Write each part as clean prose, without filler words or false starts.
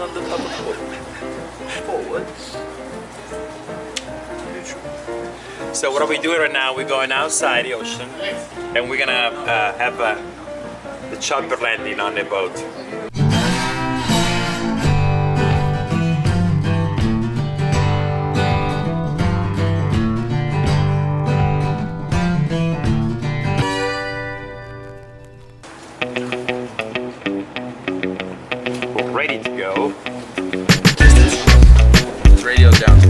on the top of the boat. Forwards. So what are we doing right now? We're going outside the ocean, and we're gonna have the chopper landing on the boat. We're ready to go. It's radio down.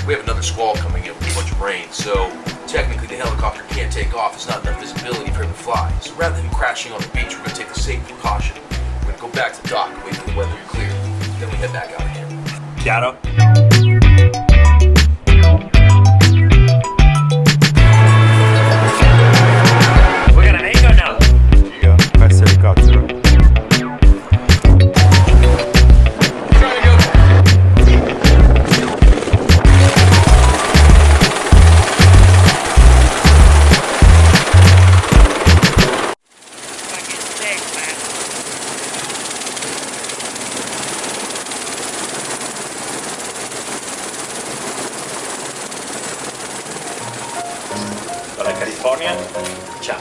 We have another squall coming in with a bunch of rain, so technically the helicopter can't take off. It's not enough visibility for him to fly. So rather than crashing on the beach, we're going to take the safe precaution. We're going to go back to the dock, wait for the weather to clear. Then we head back out again. Chiaro? We're going to anchor now. There you go. Questo è l'elicottero. Dalla California, ciao!